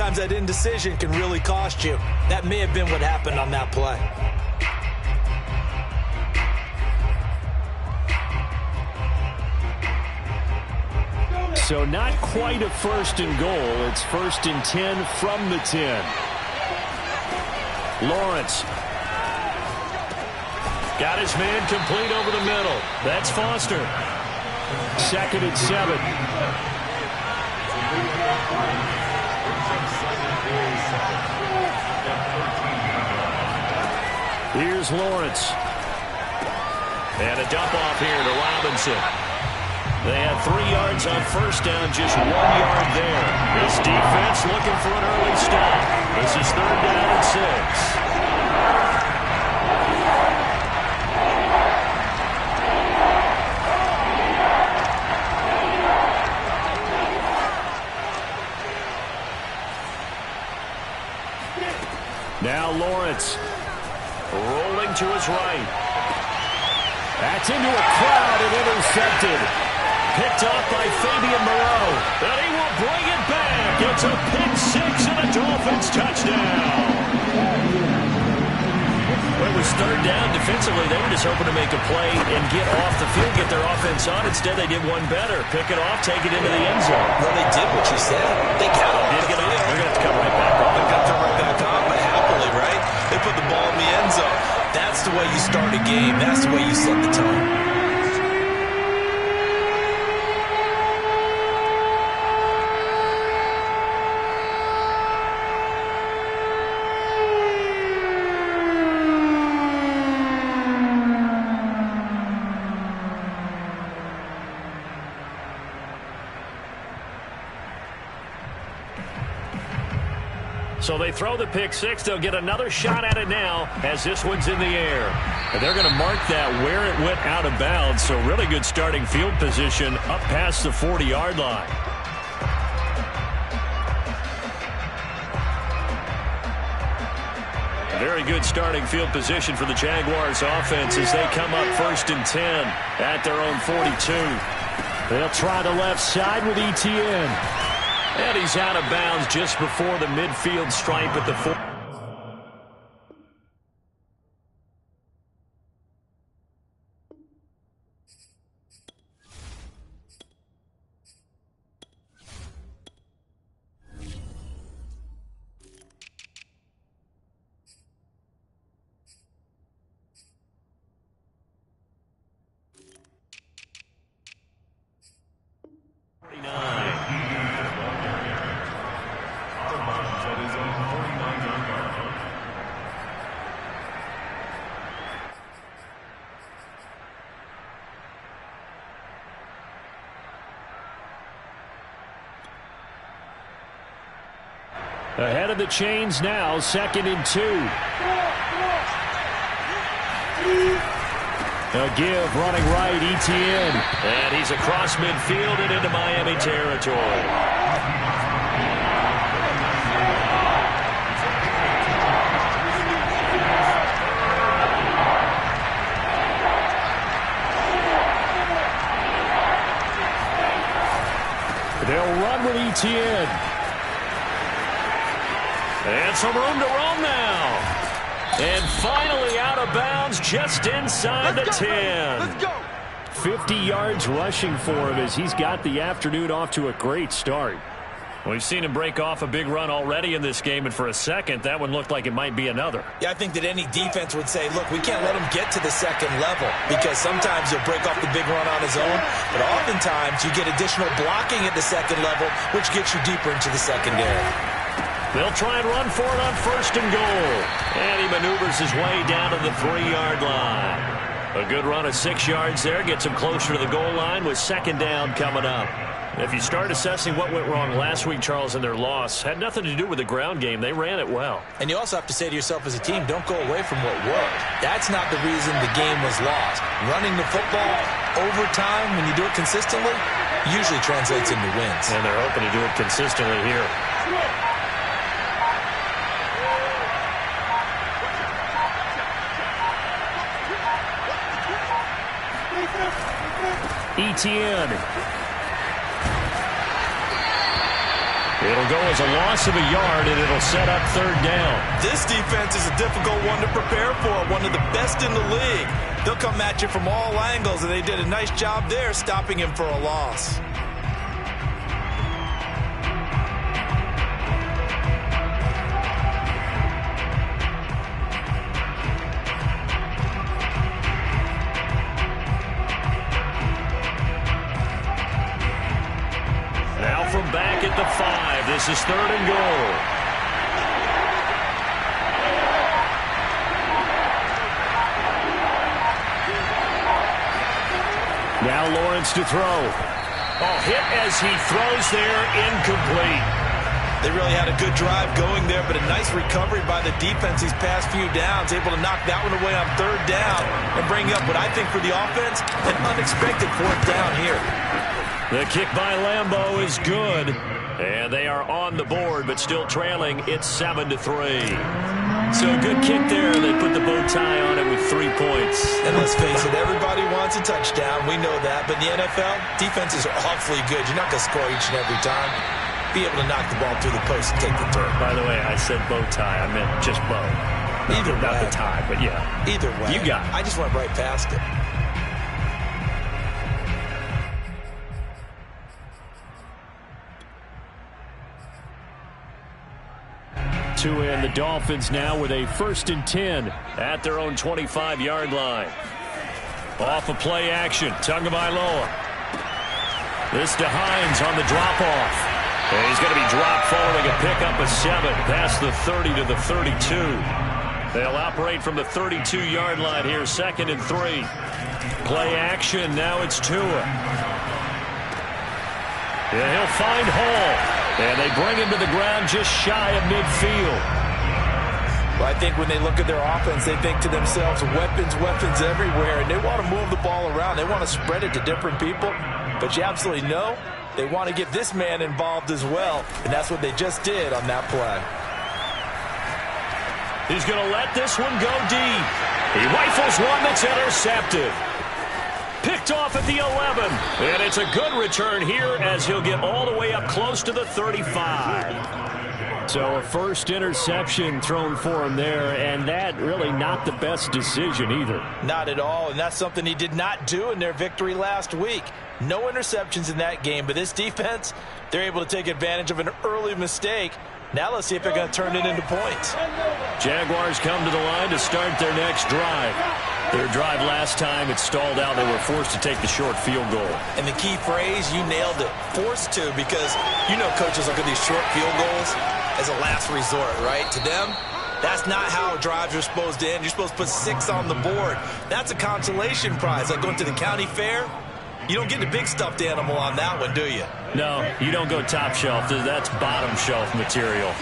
sometimes that indecision can really cost you. That may have been what happened on that play. So not quite a first and goal. It's 1st and 10 from the 10. Lawrence. Got his man complete over the middle. That's Foster. 2nd and 7. Here's Lawrence. And a dump off here to Robinson. They had 3 yards on first down, just 1 yard there. This defense looking for an early stop. This is 3rd down and 6. Now Lawrence rolling to his right. That's into a crowd and intercepted. Picked off by Fabian Moreau. And he will bring it back. It's a pick 6 and a Dolphins touchdown. Well, it was 3rd down. Defensively, they were just hoping to make a play and get off the field, get their offense on. Instead, they did one better. Pick it off, take it into the end zone. Well, they did what you said. They got off the field. They're going to have to come right back on. They're going to come right back on, but happily, right? They put the ball in the end zone. That's the way you start a game. That's the way you set the tone. So they throw the pick 6. They'll get another shot at it now as this one's in the air. And they're going to mark that where it went out of bounds. So really good starting field position up past the 40-yard line. Very good starting field position for the Jaguars offense as they come up 1st and 10 at their own 42. They'll try the left side with Etienne. And he's out of bounds just before the midfield stripe at the 4. Ahead of the chains now, 2nd and 2. A give, running right, Etienne. And he's across midfield and into Miami territory. They'll run with Etienne. And some room to roam now. And finally out of bounds just inside the 10. Let's go. 50 yards rushing for him as he's got the afternoon off to a great start. We've seen him break off a big run already in this game, and for a second, that one looked like it might be another. Yeah, I think that any defense would say, look, we can't let him get to the 2nd level because sometimes he'll break off the big run on his own, but oftentimes you get additional blocking at the 2nd level, which gets you deeper into the secondary. They'll try and run for it on 1st and goal. And he maneuvers his way down to the 3-yard line. A good run of 6 yards there gets him closer to the goal line with 2nd down coming up. If you start assessing what went wrong last week, Charles, in their loss, had nothing to do with the ground game. They ran it well. And you also have to say to yourself as a team, don't go away from what worked. That's not the reason the game was lost. Running the football over time, when you do it consistently, usually translates into wins. And they're hoping to do it consistently here. Etienne. It'll go as a loss of a yard, and it'll set up third down. This defense is a difficult one to prepare for, one of the best in the league. They'll come at you from all angles, and they did a nice job there stopping him for a loss. From back at the 5, this is third and goal. Now Lawrence to throw. Oh, hit as he throws there, incomplete. They really had a good drive going there, but a nice recovery by the defense these past few downs, able to knock that one away on third down and bring up what I think for the offense, an unexpected fourth down here. The kick by Lambeau is good, and they are on the board, but still trailing. It's 7-3. So a good kick there. They put the bow tie on it with 3 points. And let's face it, everybody wants a touchdown. We know that. But in the NFL, defenses are awfully good. You're not going to score each and every time. Be able to knock the ball through the post and take the throw. By the way, I said bow tie. I meant just bow. Either way. Not the tie, but yeah. Either way. You got it. I just went right past it. And the Dolphins now with a 1st and 10 at their own 25-yard line. Off of play action, Tagovailoa. This to Hines on the drop-off. And he's going to be dropped following a pickup of 7 past the 30 to the 32. They'll operate from the 32-yard line here, 2nd and 3. Play action, now it's Tua. And he'll find Hall. And they bring him to the ground just shy of midfield. Well, I think when they look at their offense, they think to themselves, weapons, weapons everywhere. And they want to move the ball around. They want to spread it to different people. But you absolutely know they want to get this man involved as well. And that's what they just did on that play. He's going to let this one go deep. He rifles one that's intercepted. Picked off at the 11, and it's a good return here as he'll get all the way up close to the 35. So a first interception thrown for him there, and that really not the best decision either. Not at all, and that's something he did not do in their victory last week. No interceptions in that game, but this defense, they're able to take advantage of an early mistake. Now let's see if they're going to turn it into points. Jaguars come to the line to start their next drive. Their drive last time, it stalled out. They were forced to take the short field goal. And the key phrase, you nailed it, forced to, because you know coaches look at these short field goals as a last resort, right? To them, that's not how drives are supposed to end. You're supposed to put 6 on the board. That's a consolation prize, like going to the county fair. You don't get the big stuffed animal on that one, do you? No, you don't go top shelf. That's bottom shelf material.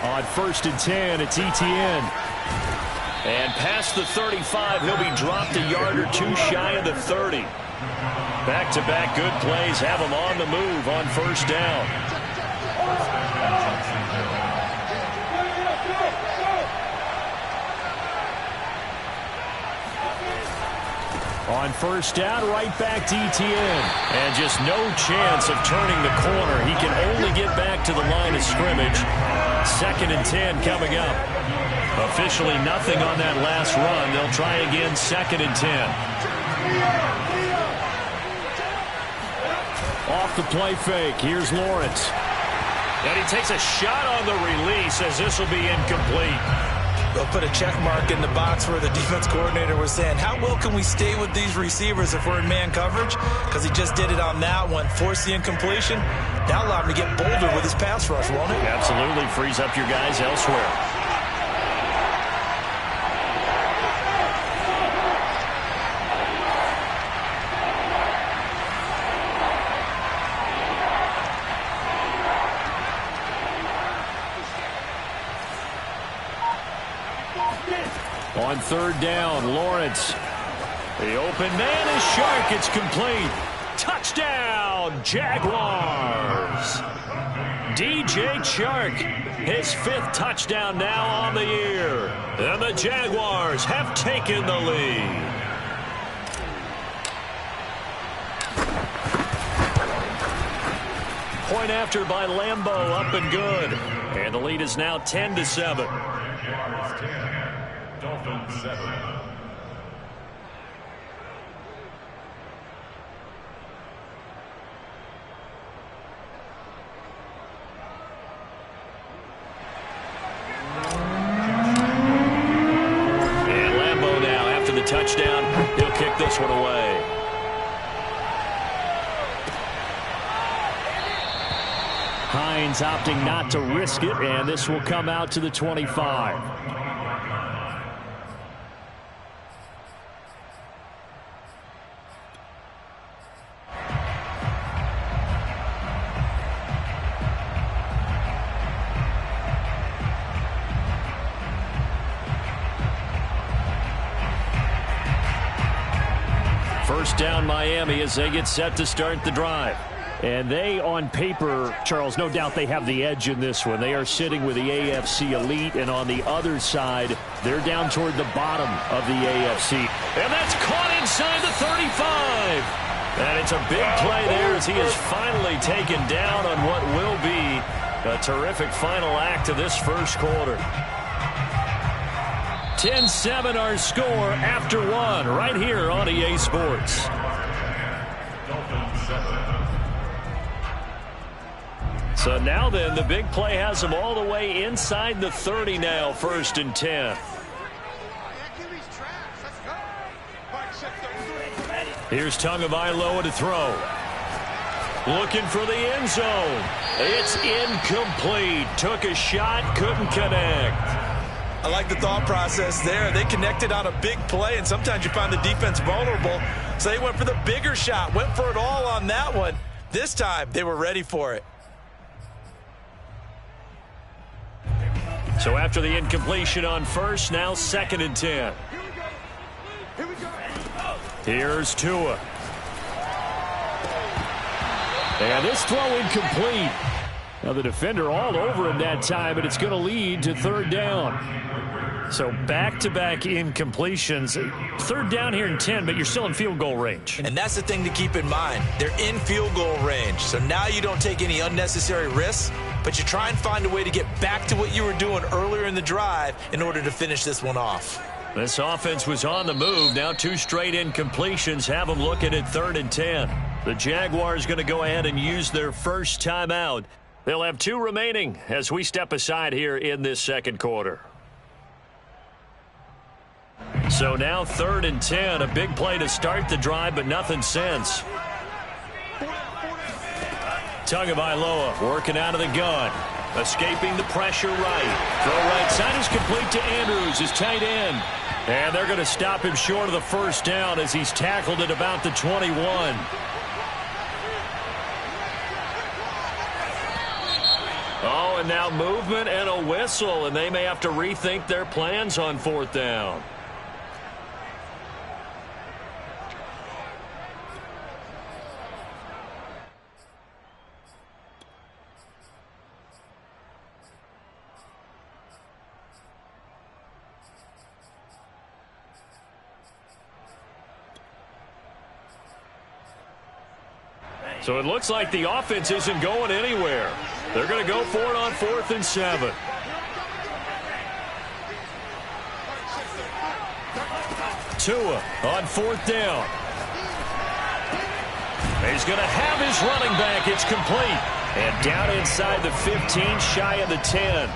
On 1st and 10, it's Etienne. And past the 35, he'll be dropped a yard or 2 shy of the 30. Back-to-back good plays have him on the move on 1st down. On 1st down, right back to Etienne. And just no chance of turning the corner. He can only get back to the line of scrimmage. 2nd and 10 coming up. Officially nothing on that last run. They'll try again, 2nd and 10. Off the play fake, here's Lawrence. And he takes a shot on the release as this will be incomplete. They'll put a check mark in the box where the defense coordinator was saying, how well can we stay with these receivers if we're in man coverage? Because he just did it on that one, forced the incompletion. Now allow him to get bolder with his pass rush, won't it? Absolutely, frees up your guys elsewhere. On 3rd down, Lawrence. The open man is Shark. It's complete. Touchdown, Jaguars. DJ Chark, his 5th touchdown now on the year. And the Jaguars have taken the lead. Point after by Lambeau, up and good. And the lead is now 10-7. Dolphins 7. And Lambeau now, after the touchdown, he'll kick this one away. Hines opting not to risk it, and this will come out to the 25. First down Miami as they get set to start the drive. And they, on paper, Charles, no doubt they have the edge in this one. They are sitting with the AFC elite, and on the other side, they're down toward the bottom of the AFC. And that's caught inside the 35. And it's a big play there as he is finally taken down on what will be a terrific final act of this first quarter. 10-7 our score after one right here on EA Sports. So now then, the big play has them all the way inside the 30 now, 1st and 10. Here's Tagovailoa to throw. Looking for the end zone. It's incomplete. Took a shot, couldn't connect. I like the thought process there. They connected on a big play, and sometimes you find the defense vulnerable. So they went for the bigger shot, went for it all on that one. This time, they were ready for it. So after the incompletion on first, now 2nd and 10. Here's Tua. And this throw incomplete. Now the defender all over him that time, but it's going to lead to 3rd down. So back-to-back incompletions. 3rd down here in 10, but you're still in field goal range. And that's the thing to keep in mind. They're in field goal range. So now you don't take any unnecessary risks, but you try and find a way to get back to what you were doing earlier in the drive in order to finish this one off. This offense was on the move. Now 2 straight incompletions have them looking at 3rd and 10. The Jaguars going to go ahead and use their first timeout. They'll have 2 remaining as we step aside here in this 2nd quarter. So now 3rd and 10. A big play to start the drive, but nothing since. Tagovailoa working out of the gun. Escaping the pressure right. Throw right side is complete to Andrews, his tight end. And they're going to stop him short of the 1st down as he's tackled at about the 21. Oh, and now movement and a whistle, and they may have to rethink their plans on 4th down. So it looks like the offense isn't going anywhere. They're going to go for it on 4th and 7. Tua on 4th down. He's going to have his running back. It's complete. And down inside the 15, shy of the 10.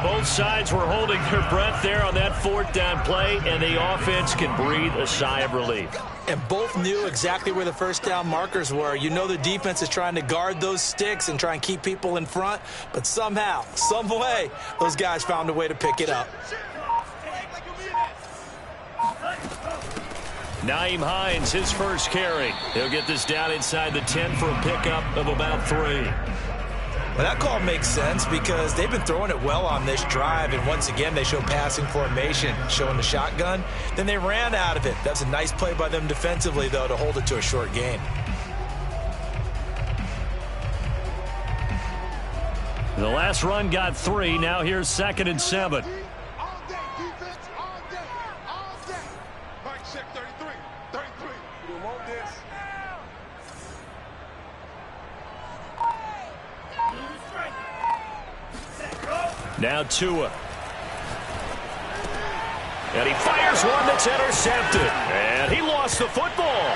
Both sides were holding their breath there on that 4th down play, and the offense can breathe a sigh of relief. And both knew exactly where the 1st down markers were. You know the defense is trying to guard those sticks and try and keep people in front, but somehow, some way, those guys found a way to pick it up. Nyheim Hines, his first carry. He'll get this down inside the 10 for a pickup of about 3. Well, that call makes sense because they've been throwing it well on this drive, and once again they show passing formation, showing the shotgun. Then they ran out of it. That's a nice play by them defensively, though, to hold it to a short gain. The last run got 3. Now here's 2nd and 7. All day, defense, all day, all day. Mike, check 33, 33. You want this? Now Tua. And he fires one that's intercepted. And he lost the football.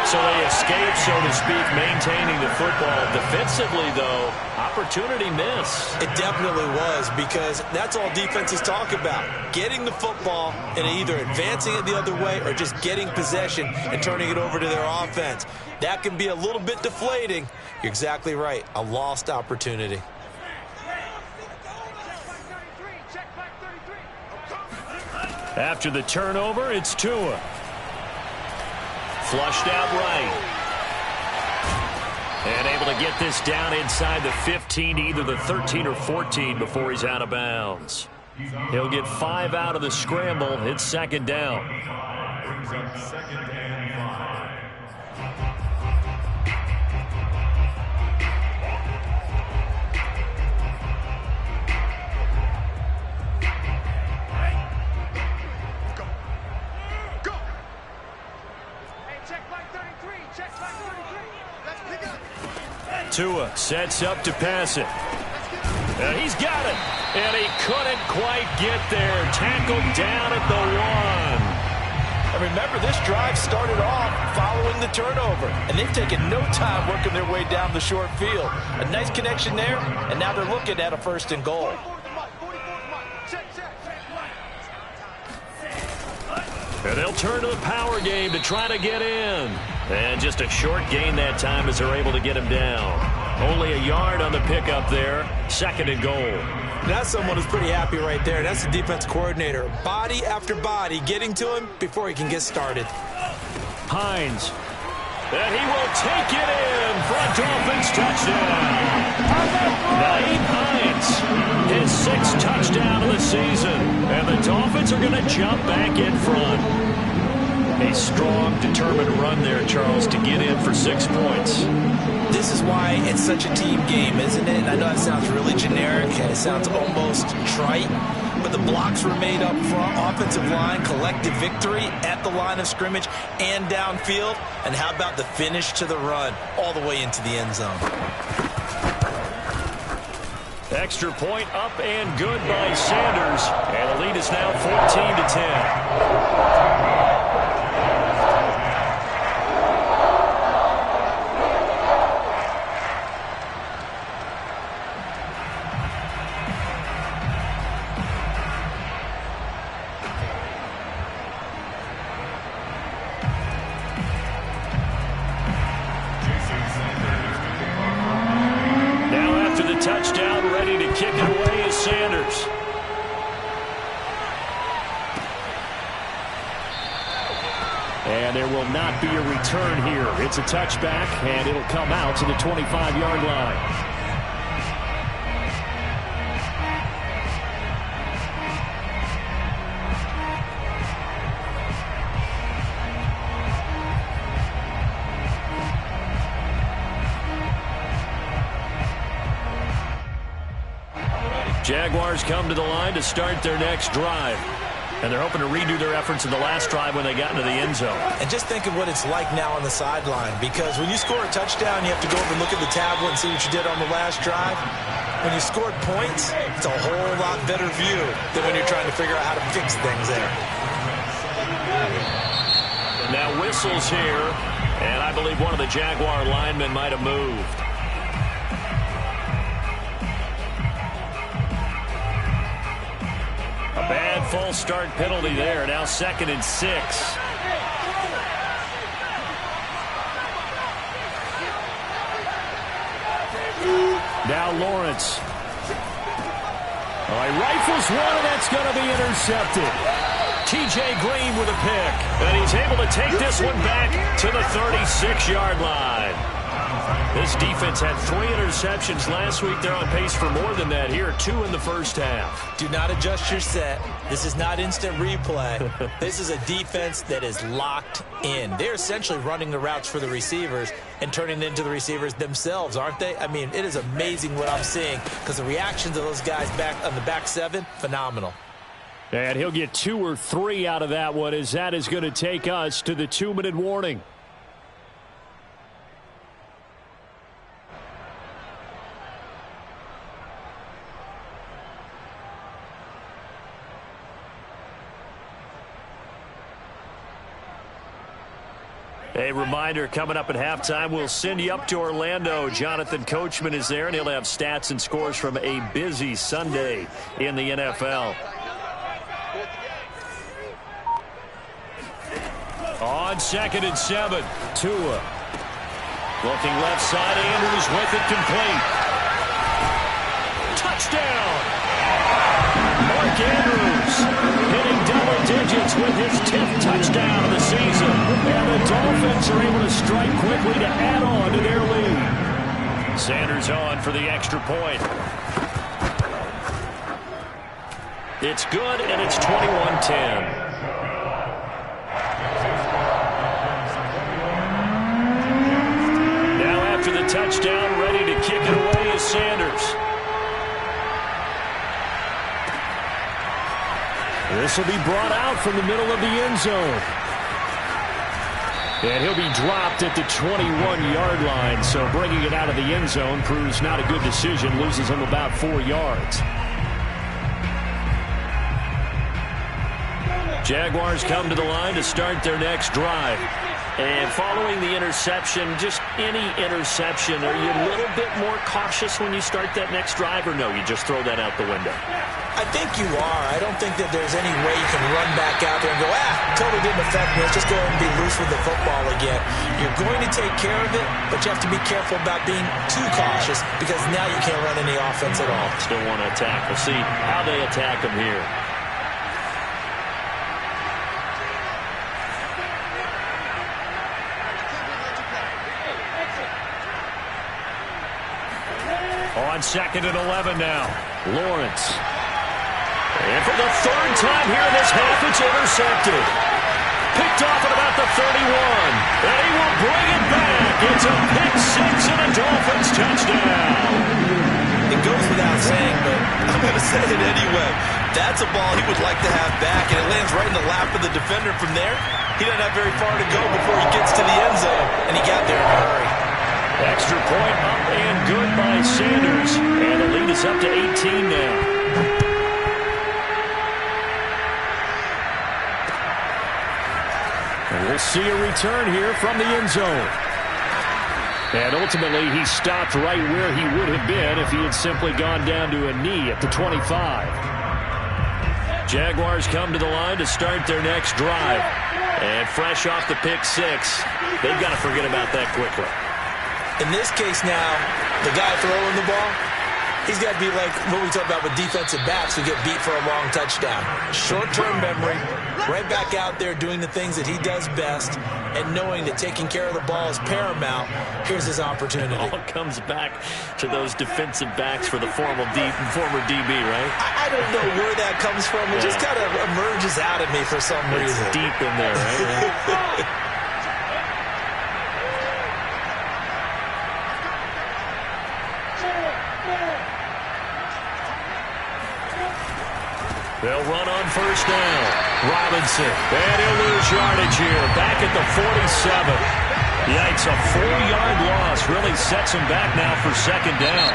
So they escape, so to speak, maintaining the football. Defensively, though, opportunity miss. It definitely was, because that's all defenses talk about. Getting the football and either advancing it the other way or just getting possession and turning it over to their offense. That can be a little bit deflating. You're exactly right. A lost opportunity. After the turnover, it's Tua. Flushed out right. And able to get this down inside the 15, either the 13 or 14 before he's out of bounds. He'll get 5 out of the scramble. It's 2nd down. Brings up 2nd and 5. Tua sets up to pass it. And he's got it. And he couldn't quite get there. Tackled down at the 1. And remember, this drive started off following the turnover. And they've taken no time working their way down the short field. A nice connection there, and now they're looking at a 1st and goal. And they'll turn to the power game to try to get in. And just a short gain that time as they're able to get him down. Only a yard on the pickup there. 2nd and goal. That's someone who's pretty happy right there. That's the defense coordinator. Body after body getting to him before he can get started. Hines. And he will take it in for a Dolphins touchdown. Naeem Hines, his 6th touchdown of the season. And the Dolphins are going to jump back in front. A strong, determined run there, Charles, to get in for 6 points. This is why it's such a team game, isn't it? And I know that sounds really generic, and it sounds almost trite, but the blocks were made up front, offensive line, collective victory at the line of scrimmage and downfield. And how about the finish to the run all the way into the end zone? Extra point up and good by Sanders. And the lead is now 14-10. Touchdown, ready to kick it away is Sanders. And there will not be a return here. It's a touchback, and it'll come out to the 25-yard line. Jaguars come to the line to start their next drive. And they're hoping to redo their efforts in the last drive when they got into the end zone. And just think of what it's like now on the sideline, because when you score a touchdown, you have to go over and look at the tablet and see what you did on the last drive. When you scored points, it's a whole lot better view than when you're trying to figure out how to fix things there. Now whistles here, and I believe one of the Jaguar linemen might have moved. A bad false start penalty there. Now 2nd and 6. Now Lawrence. Oh, he rifles one, and that's going to be intercepted. T.J. Green with a pick. And he's able to take this one back to the 36-yard line. This defense had 3 interceptions last week. They're on pace for more than that here. 2 in the first half. Do not adjust your set. This is not instant replay. This is a defense that is locked in. They're essentially running the routes for the receivers and turning it into the receivers themselves, aren't they? I mean, it is amazing what I'm seeing because the reactions of those guys back on the back 7, phenomenal. And he'll get 2 or 3 out of that one, as that is going to take us to the 2-minute warning. A reminder, coming up at halftime, we'll send you up to Orlando. Jonathan Coachman is there, and he'll have stats and scores from a busy Sunday in the NFL. On 2nd and 7, Tua. Looking left side, Andrews with it complete. Touchdown! Mark Andrews hitting double digits with his 10th touchdown of the season. And the Dolphins are able to strike quickly to add on to their lead. Sanders on for the extra point. It's good, and it's 21-10. The touchdown, ready to kick it away is Sanders. This will be brought out from the middle of the end zone. And he'll be dropped at the 21-yard line, so bringing it out of the end zone proves not a good decision, loses him about 4 yards. Jaguars come to the line to start their next drive. And following the interception, just any interception, are you a little bit more cautious when you start that next drive, or no, you just throw that out the window? I think you are. I don't think that there's any way you can run back out there and go, totally didn't affect me. Let's just go ahead and be loose with the football again. You're going to take care of it, but you have to be careful about being too cautious because now you can't run any offense at all. Still want to attack. We'll see how they attack them here. On 2nd and 11 now, Lawrence. And for the 3rd time here in this half, it's intercepted. Picked off at about the 31. And he will bring it back. It's a pick 6 and a Dolphins touchdown. It goes without saying, but I'm going to say it anyway. That's a ball he would like to have back, and it lands right in the lap of the defender. From there, he doesn't have very far to go before he gets to the end zone, and he got there in a hurry. Extra point up and good by Sanders. And the lead is up to 18 now. And we'll see a return here from the end zone. And ultimately, he stopped right where he would have been if he had simply gone down to a knee at the 25. Jaguars come to the line to start their next drive. And fresh off the pick 6, they've got to forget about that quickly. In this case now, the guy throwing the ball, he's got to be like what we talk about with defensive backs who get beat for a long touchdown. Short-term memory, right back out there doing the things that he does best, and knowing that taking care of the ball is paramount. Here's his opportunity. It all comes back to those defensive backs for the former DB, right? I don't know where that comes from. It just kind of emerges out of me for some reason. It's deep in there, right? They'll run on 1st down. Robinson. And he'll lose yardage here. Back at the 47. Yikes, a 4-yard loss. Really sets him back now for 2nd down.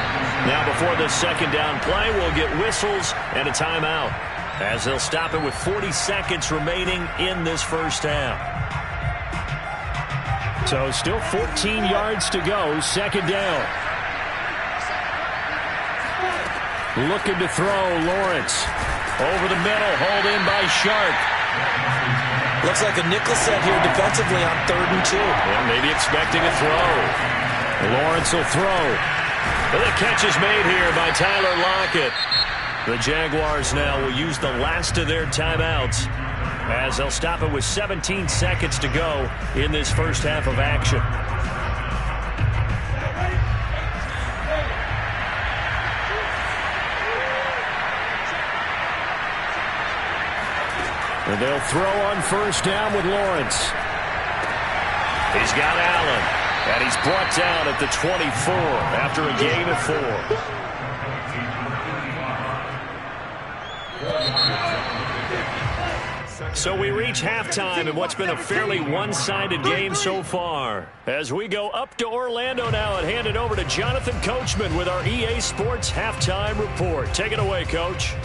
Now before the 2nd down play, we'll get whistles and a timeout, as they'll stop it with 40 seconds remaining in this first half. So still 14 yards to go. 2nd down. Looking to throw, Lawrence. Over the middle, hauled in by Sharp. Looks like a nickel set here defensively on 3rd and 2. Yeah, maybe expecting a throw. Lawrence will throw. And the catch is made here by Tyler Lockett. The Jaguars now will use the last of their timeouts, as they'll stop it with 17 seconds to go in this first half of action. And they'll throw on first down with Lawrence. He's got Allen, and he's brought down at the 24 after a gain of 4. So we reach halftime in what's been a fairly one-sided game so far. As we go up to Orlando now and hand it over to Jonathan Coachman with our EA Sports Halftime Report. Take it away, Coach.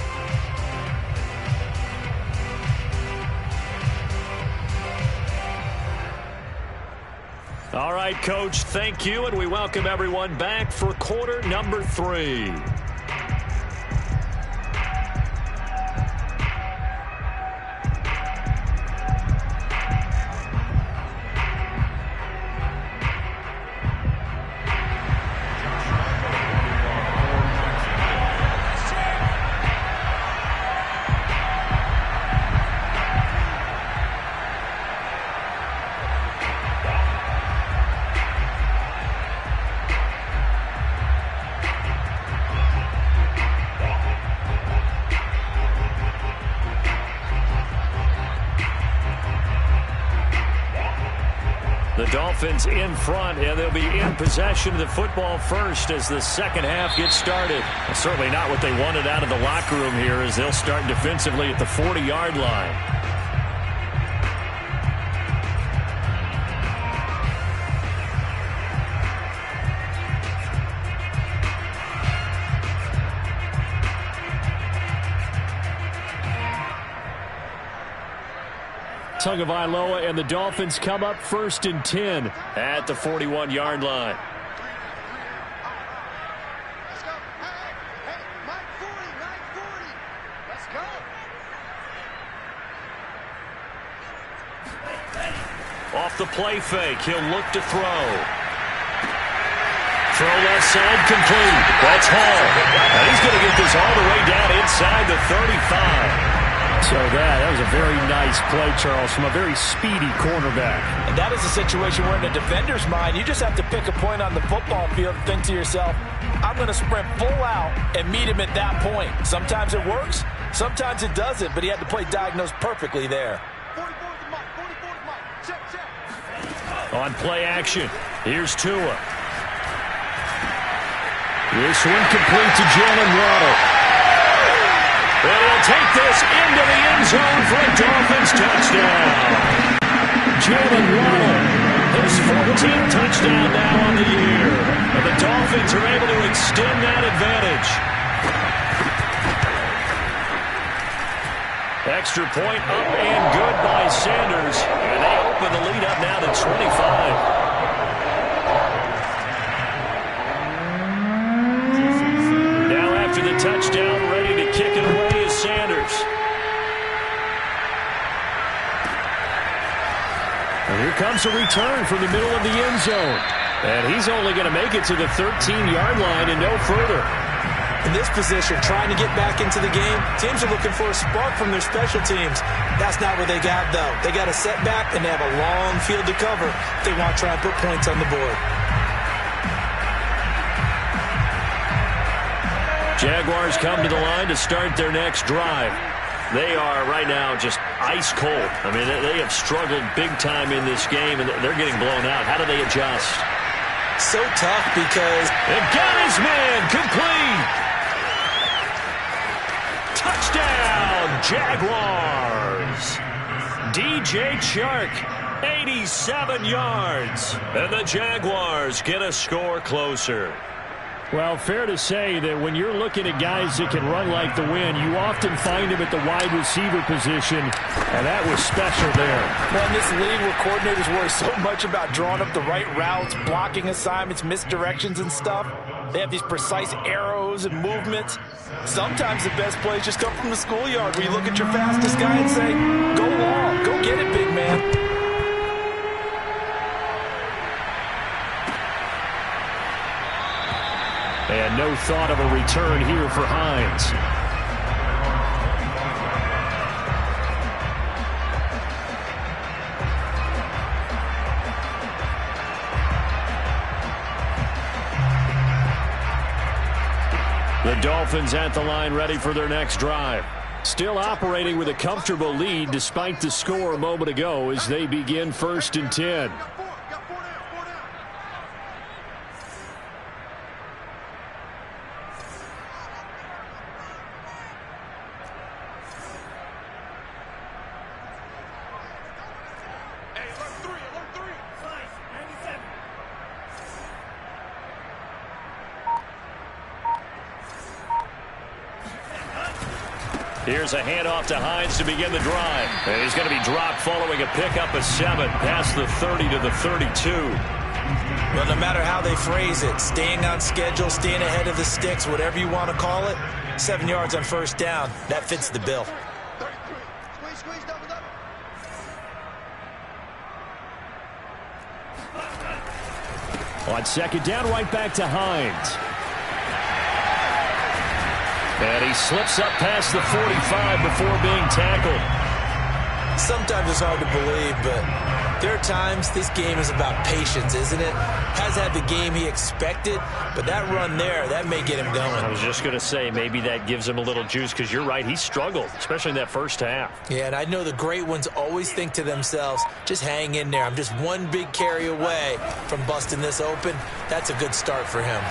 All right, Coach, thank you, and we welcome everyone back for quarter number 3. The Dolphins in front, and they'll be in possession of the football first as the second half gets started. Certainly not what they wanted out of the locker room here, as they'll start defensively at the 40-yard line. Tagovailoa and the Dolphins come up first and 10 at the 41-yard line. Let's go. Hey, Mike 40. Let's go. Off the play fake, he'll look to throw. Throw left side, complete. That's Hall. And he's going to get this all the way down inside the 35. So that was a very nice play, Charles, from a very speedy cornerback. And that is a situation where in the defender's mind, you just have to pick a point on the football field and think to yourself, I'm going to sprint full out and meet him at that point. Sometimes it works, sometimes it doesn't, but he had the play diagnosed perfectly there. 44 to Mike. Check. On play action, here's Tua. This one complete to Jalen Waddle. And he'll take this into the end zone for a Dolphins touchdown. Jalen Waddle, his 14th touchdown now on the year. And the Dolphins are able to extend that advantage. Extra point up and good by Sanders. And they open the lead up now to 25. The touchdown, ready to kick it away is Sanders. And here comes a return from the middle of the end zone. And he's only going to make it to the 13-yard line and no further. In this position, trying to get back into the game, teams are looking for a spark from their special teams. That's not what they got, though. They got a setback, and they have a long field to cover if they want to try and put points on the board. Jaguars come to the line to start their next drive. They are right now just ice cold. I mean, they have struggled big time in this game, and they're getting blown out. How do they adjust? So tough because they've got his man complete. Touchdown, Jaguars. DJ Chark, 87 yards. And the Jaguars get a score closer. Well, fair to say that when you're looking at guys that can run like the wind, you often find them at the wide receiver position, and that was special there. Well, in this league where coordinators worry so much about drawing up the right routes, blocking assignments, misdirections and stuff, they have these precise arrows and movements. Sometimes the best plays just come from the schoolyard where you look at your fastest guy and say, go long, go get it, big man. And no thought of a return here for Hines. The Dolphins at the line ready for their next drive. Still operating with a comfortable lead despite the score a moment ago as they begin 1st and 10. Here's a handoff to Hines to begin the drive. And he's going to be dropped following a pickup of 7 past the 30 to the 32. Well, no matter how they phrase it, staying on schedule, staying ahead of the sticks, whatever you want to call it, 7 yards on 1st down, that fits the bill. Squeeze, double. On 2nd down, right back to Hines. And he slips up past the 45 before being tackled. Sometimes it's hard to believe, but there are times this game is about patience, isn't it? Has had the game he expected, but that run there, that may get him going. I was just going to say, maybe that gives him a little juice, because you're right, he struggled, especially in that 1st half. Yeah, and I know the great ones always think to themselves, just hang in there. I'm just one big carry away from busting this open. That's a good start for him.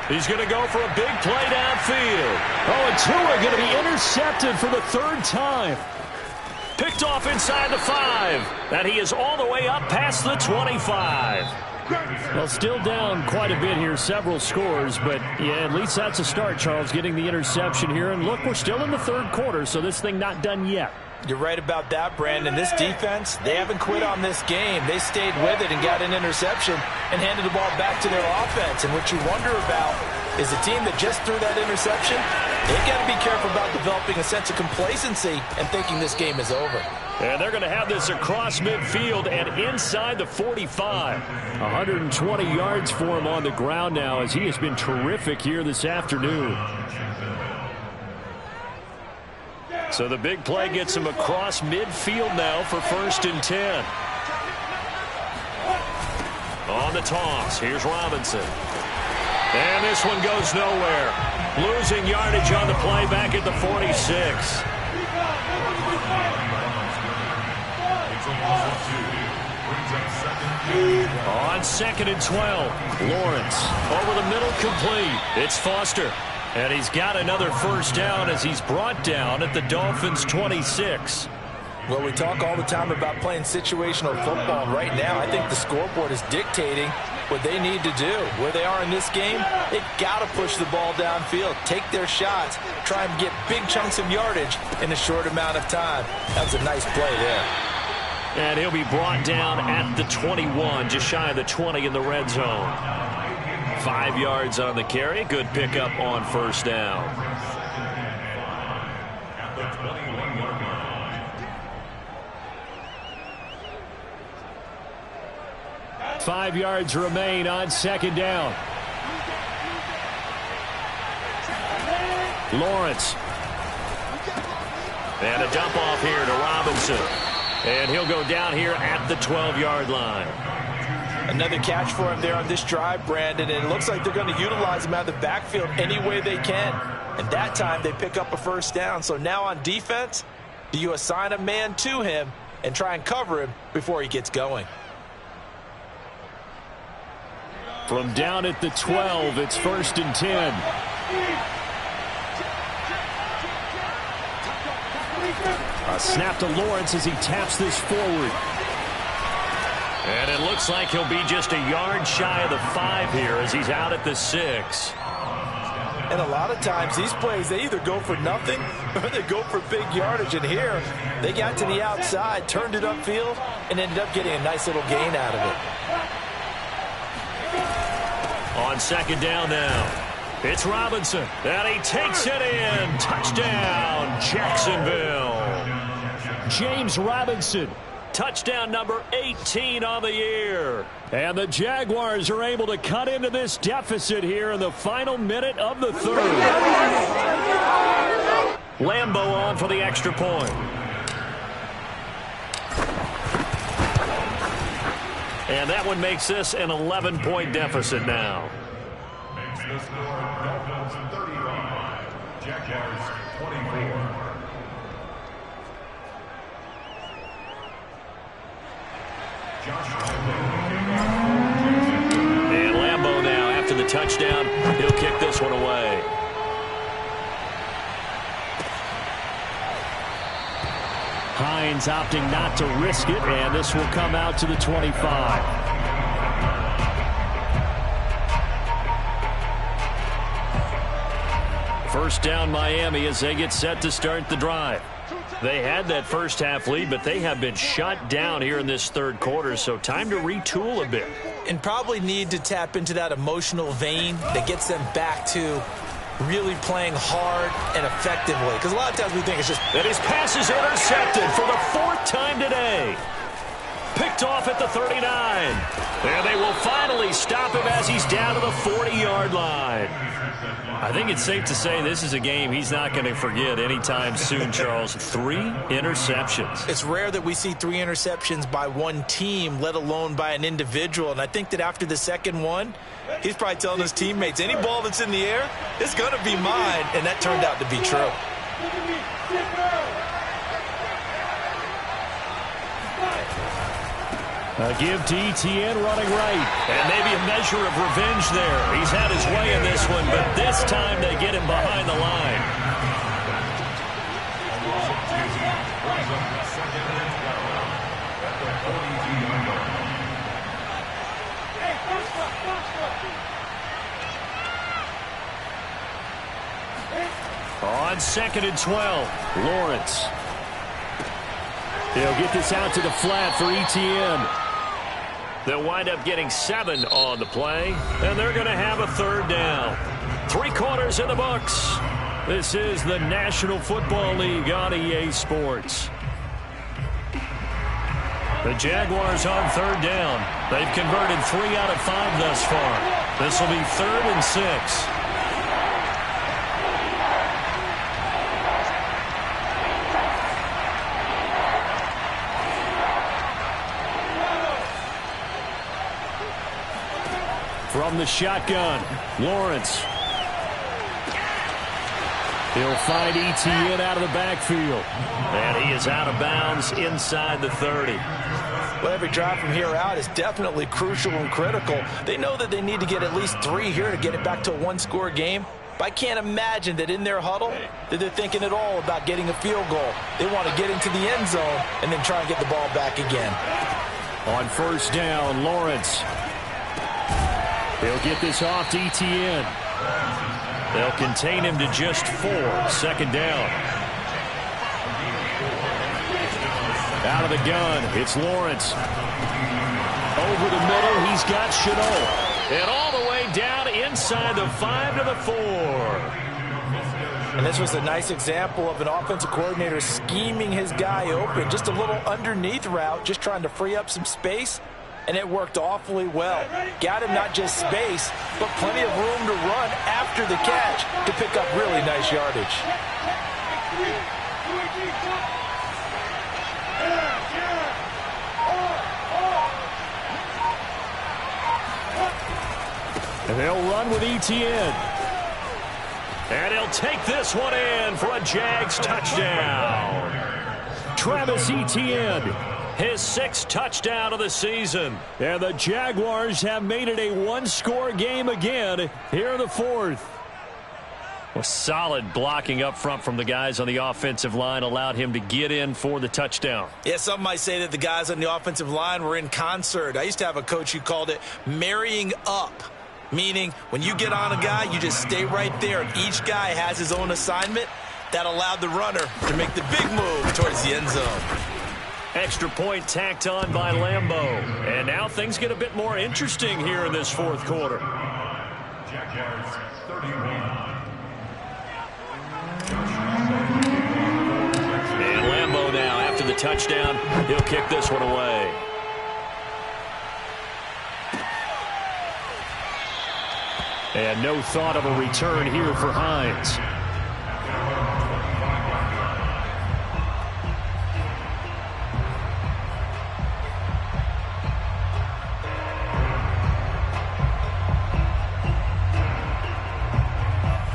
He's going to go for a big play downfield. Oh, and Tua going to be intercepted for the 3rd time. Picked off inside the 5. And he is all the way up past the 25. Well, still down quite a bit here, several scores. But, yeah, at least that's a start, Charles, getting the interception here. And, look, we're still in the 3rd quarter, so this thing not done yet. You're right about that, Brandon. This defense, they haven't quit on this game. They stayed with it and got an interception and handed the ball back to their offense. And what you wonder about is a team that just threw that interception, they've got to be careful about developing a sense of complacency and thinking this game is over. And they're going to have this across midfield and inside the 45. 120 yards for him on the ground now as he has been terrific here this afternoon. So the big play gets him across midfield now for 1st and 10. On the toss, here's Robinson. And this one goes nowhere. Losing yardage on the play back at the 46. On 2nd and 12, Lawrence over the middle, complete. It's Foster. And he's got another 1st down as he's brought down at the Dolphins' 26. Well, we talk all the time about playing situational football. Right now, I think the scoreboard is dictating what they need to do. Where they are in this game, they've got to push the ball downfield, take their shots, try and get big chunks of yardage in a short amount of time. That was a nice play there. And he'll be brought down at the 21, just shy of the 20 in the red zone. 5 yards on the carry. Good pickup on 1st down. At the 21-yard line. 5 yards remain on 2nd down. Lawrence. And a dump off here to Robinson. And he'll go down here at the 12-yard line. Another catch for him there on this drive, Brandon, and it looks like they're going to utilize him out of the backfield any way they can. And that time they pick up a 1st down. So now on defense, do you assign a man to him and try and cover him before he gets going? From down at the 12, it's 1st and 10. A snap to Lawrence as he taps this forward. And it looks like he'll be just a yard shy of the 5 here as he's out at the 6. And a lot of times these plays, they either go for nothing or they go for big yardage. And here, they got to the outside, turned it upfield, and ended up getting a nice little gain out of it. On 2nd down now, it's Robinson. And he takes it in. Touchdown, Jacksonville. James Robinson. Touchdown number 18 on the year. And the Jaguars are able to cut into this deficit here in the final minute of the 3rd. Lambeau on for the extra point. And that one makes this an 11-point deficit now. Makes the score Dolphins 35, Jaguars 24. And Lambeau now, after the touchdown, he'll kick this one away. Hines opting not to risk it, and this will come out to the 25. First down Miami as they get set to start the drive. They had that first half lead, but they have been shut down here in this third quarter, so time to retool a bit. And probably need to tap into that emotional vein that gets them back to really playing hard and effectively. Because a lot of times we think it's just... And his pass is intercepted for the fourth time today. Picked off at the 39. And they will finally stop him as he's down to the 40-yard line. I think it's safe to say this is a game he's not going to forget anytime soon, Charles. 3 interceptions. It's rare that we see 3 interceptions by one team, let alone by an individual. And I think that after the second one, he's probably telling his teammates, any ball that's in the air, it's going to be mine. And that turned out to be true. A give to ETN running right. And maybe a measure of revenge there. He's had his way in this one, but this time they get him behind the line. On 2nd and 12, Lawrence. They'll get this out to the flat for ETN. They'll wind up getting 7 on the play, and they're going to have a third down. 3 quarters in the books. This is the National Football League on EA Sports. The Jaguars on third down. They've converted 3 out of 5 thus far. This will be 3rd and 6. From the shotgun, Lawrence. He'll find ETN out of the backfield. And he is out of bounds inside the 30. Well, every drive from here out is definitely crucial and critical. They know that they need to get at least 3 here to get it back to a one-score game. But I can't imagine that in their huddle that they're thinking at all about getting a field goal. They want to get into the end zone and then try and get the ball back again. On first down, Lawrence. He'll get this off to ETN. They'll contain him to just 4. 2nd down. Out of the gun, it's Lawrence. Over the middle, he's got Chenault. And all the way down inside the 5 to the 4. And this was a nice example of an offensive coordinator scheming his guy open. Just a little underneath route, just trying to free up some space. And it worked awfully well. Got him not just space, but plenty of room to run after the catch to pick up really nice yardage. And they'll run with ETN. And he'll take this one in for a Jags touchdown. Travis Etienne. His 6th touchdown of the season. And the Jaguars have made it a one-score game again here in the 4th. Well, solid blocking up front from the guys on the offensive line allowed him to get in for the touchdown. Yeah, some might say that the guys on the offensive line were in concert. I used to have a coach who called it marrying up, meaning when you get on a guy, you just stay right there. Each guy has his own assignment. That allowed the runner to make the big move towards the end zone. Extra point tacked on by Lambeau. And now things get a bit more interesting here in this 4th quarter. Jaguars 31. And Lambeau now, after the touchdown, he'll kick this one away. And no thought of a return here for Hines.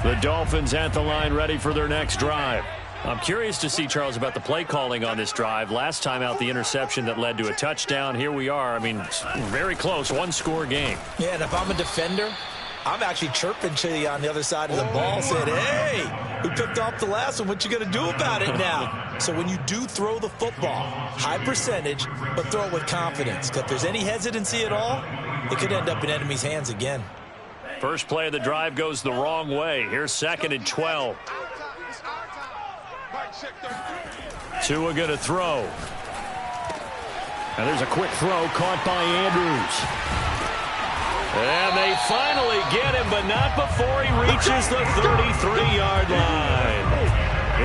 The Dolphins at the line ready for their next drive. I'm curious to see, Charles, about the play calling on this drive. Last time out, the interception that led to a touchdown. Here we are. I mean, very close, one-score game. Yeah, and if I'm a defender, I'm actually chirping to you on the other side of the ball, saying, hey, we picked off the last one. What you going to do about it now? So when you do throw the football, high percentage, but throw it with confidence. Because if there's any hesitancy at all, it could end up in enemy's hands again. First play of the drive goes the wrong way. Here's 2nd and 12. Tua going to throw. And there's a quick throw caught by Andrews. And they finally get him, but not before he reaches the 33-yard line.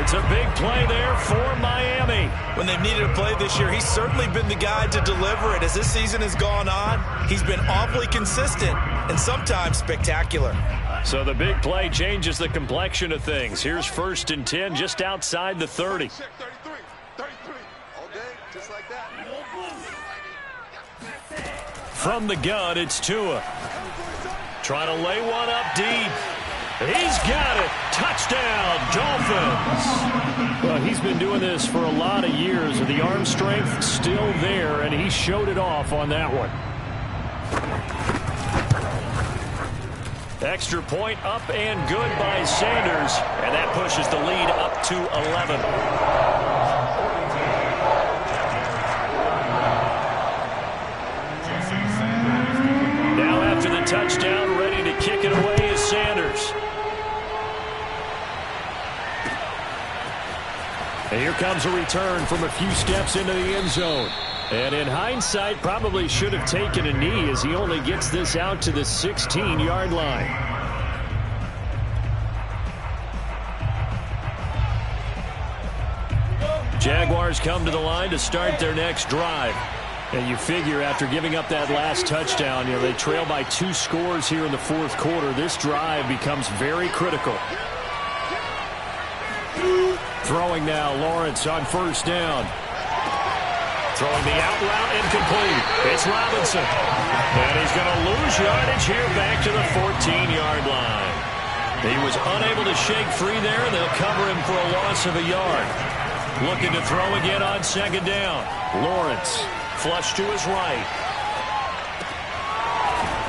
It's a big play there for Miami. When they've needed a play this year, he's certainly been the guy to deliver it. As this season has gone on, he's been awfully consistent and sometimes spectacular. So the big play changes the complexion of things. Here's 1st and 10 just outside the 30. 33. All day, just like that. From the gun, it's Tua. Trying to lay one up deep. He's got it. Touchdown, Dolphins. Well, he's been doing this for a lot of years. The arm strength still there, and he showed it off on that one. Extra point up and good by Sanders, and that pushes the lead up to 11. Now after the touchdown, ready to kick it away is Sanders. And here comes a return from a few steps into the end zone. And in hindsight, probably should have taken a knee as he only gets this out to the 16-yard line. Jaguars come to the line to start their next drive. And you figure after giving up that last touchdown, they trail by 2 scores here in the 4th quarter. This drive becomes very critical. Throwing now, Lawrence on 1st down. Throwing the out route incomplete. It's Robinson. And he's going to lose yardage here back to the 14-yard line. He was unable to shake free there, and they'll cover him for a loss of a yard. Looking to throw again on 2nd down. Lawrence, flush to his right.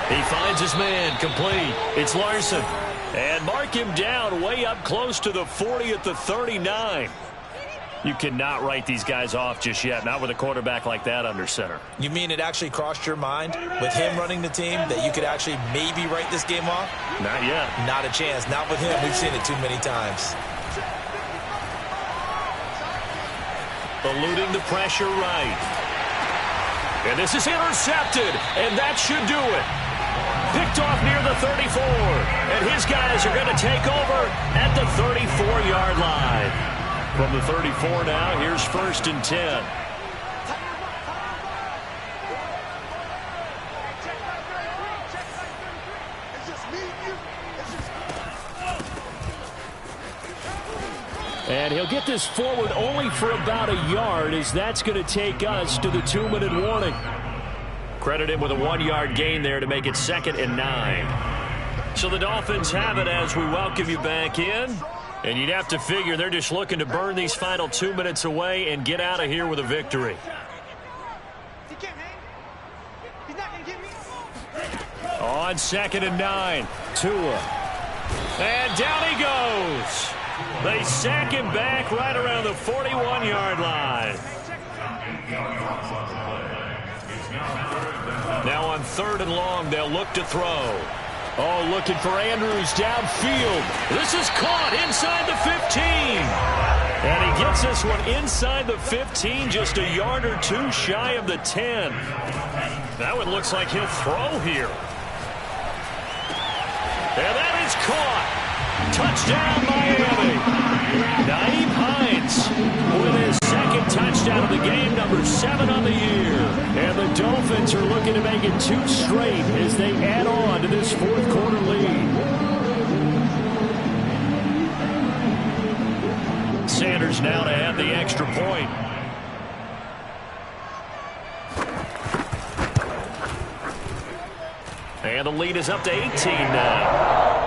He finds his man, complete. It's Larson. And mark him down way up close to the 40 at the 39. You cannot write these guys off just yet, not with a quarterback like that under center. You mean it actually crossed your mind with him running the team that you could actually maybe write this game off? Not yet. Not a chance. Not with him. We've seen it too many times. Eluding the pressure right. And this is intercepted, and that should do it. Picked off near the 34, and his guys are going to take over at the 34-yard line. From the 34 now, here's 1st and 10. And he'll get this forward only for about a yard, as that's going to take us to the 2-minute warning. Credit him with a 1-yard gain there to make it 2nd and 9. So the Dolphins have it as we welcome you back in. And you'd have to figure they're just looking to burn these final 2 minutes away and get out of here with a victory. On 2nd and 9, Tua. And down he goes. They sack him back right around the 41-yard line. Now on 3rd and long, they'll look to throw. Oh, looking for Andrews downfield. This is caught inside the 15. And he gets this one inside the 15, just a yard or 2 shy of the 10. That one looks like he'll throw here. And that is caught. Touchdown, Miami. Naeem Hines with his 2nd touchdown of the game, number 7 on the year. And the Dolphins are looking to make it 2 straight as they add on to this 4th quarter lead. Sanders now to add the extra point. And the lead is up to 18 now.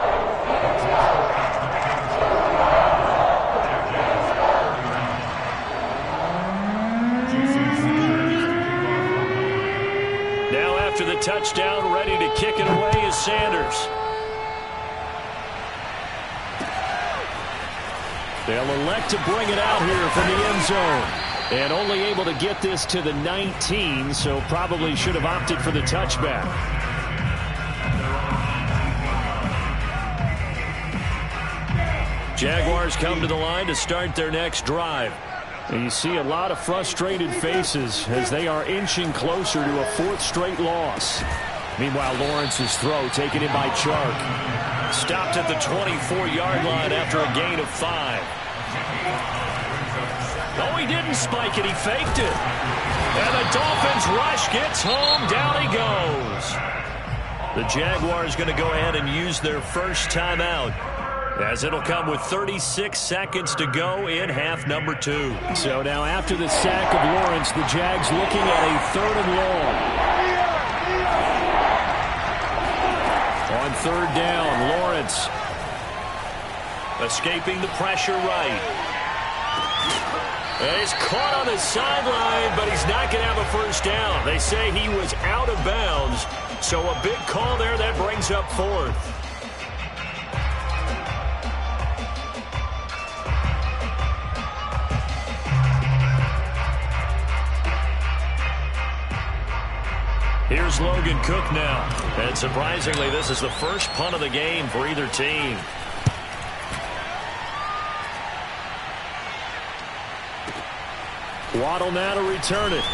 after the touchdown, ready to kick it away is Sanders. They'll elect to bring it out here from the end zone. And only able to get this to the 19, so probably should have opted for the touchback. Jaguars come to the line to start their next drive. And you see a lot of frustrated faces as they are inching closer to a fourth straight loss. Meanwhile, Lawrence's throw taken in by Chark. Stopped at the 24-yard line after a gain of 5. No, he didn't spike it. He faked it. And the Dolphins rush gets home. Down he goes. The Jaguars going to go ahead and use their first timeout, as it'll come with 36 seconds to go in half number 2. So now after the sack of Lawrence, the Jags looking at a 3rd and long. On 3rd down, Lawrence escaping the pressure right. And he's caught on the sideline, but he's not going to have a first down. They say he was out of bounds, so a big call there that brings up 4th. Here's Logan Cook now. And surprisingly, this is the first punt of the game for either team. Waddle now to return it.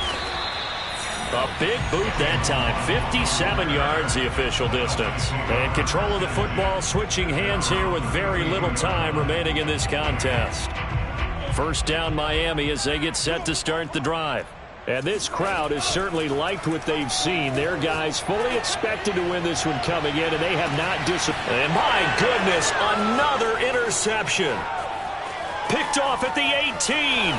A big boot that time. 57 yards the official distance. And control of the football switching hands here with very little time remaining in this contest. First down Miami as they get set to start the drive. And this crowd has certainly liked what they've seen. Their guys fully expected to win this one coming in, and they have not disappointed. And my goodness, another interception. Picked off at the 18.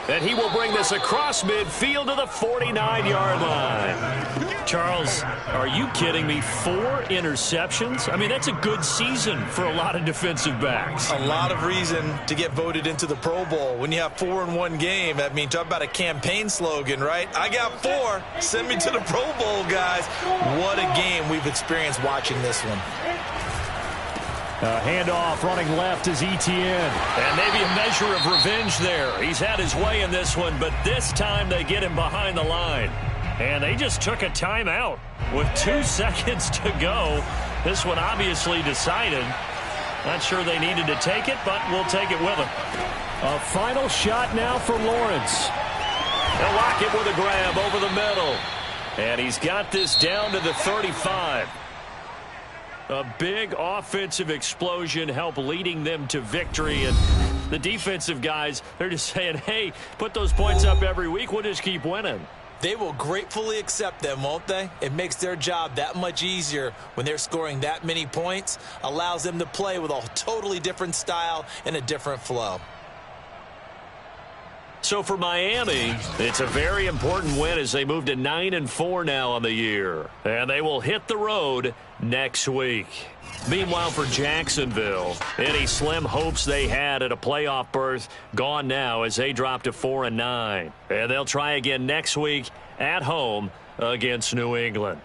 And he will bring this across midfield to the 49-yard line. Charles, are you kidding me? 4 interceptions? I mean, that's a good season for a lot of defensive backs. A lot of reason to get voted into the Pro Bowl. When you have 4 in one game, I mean, talk about a campaign slogan, right? I got 4. Send me to the Pro Bowl, guys. What a game we've experienced watching this one. Handoff running left is Etienne. And maybe a measure of revenge there. He's had his way in this one, but this time they get him behind the line. And they just took a timeout with 2 seconds to go. This one obviously decided. Not sure they needed to take it, but we'll take it with them. A final shot now for Lawrence. They'll lock it with a grab over the middle. And he's got this down to the 35. A big offensive explosion helped leading them to victory. And the defensive guys, they're just saying, hey, put those points up every week. We'll just keep winning. They will gratefully accept them, won't they? It makes their job that much easier when they're scoring that many points. Allows them to play with a totally different style and a different flow. So for Miami, it's a very important win as they move to 9-4 now on the year. And they will hit the road next week. Meanwhile, for Jacksonville, any slim hopes they had at a playoff berth gone now as they drop to 4-9. And they'll try again next week at home against New England.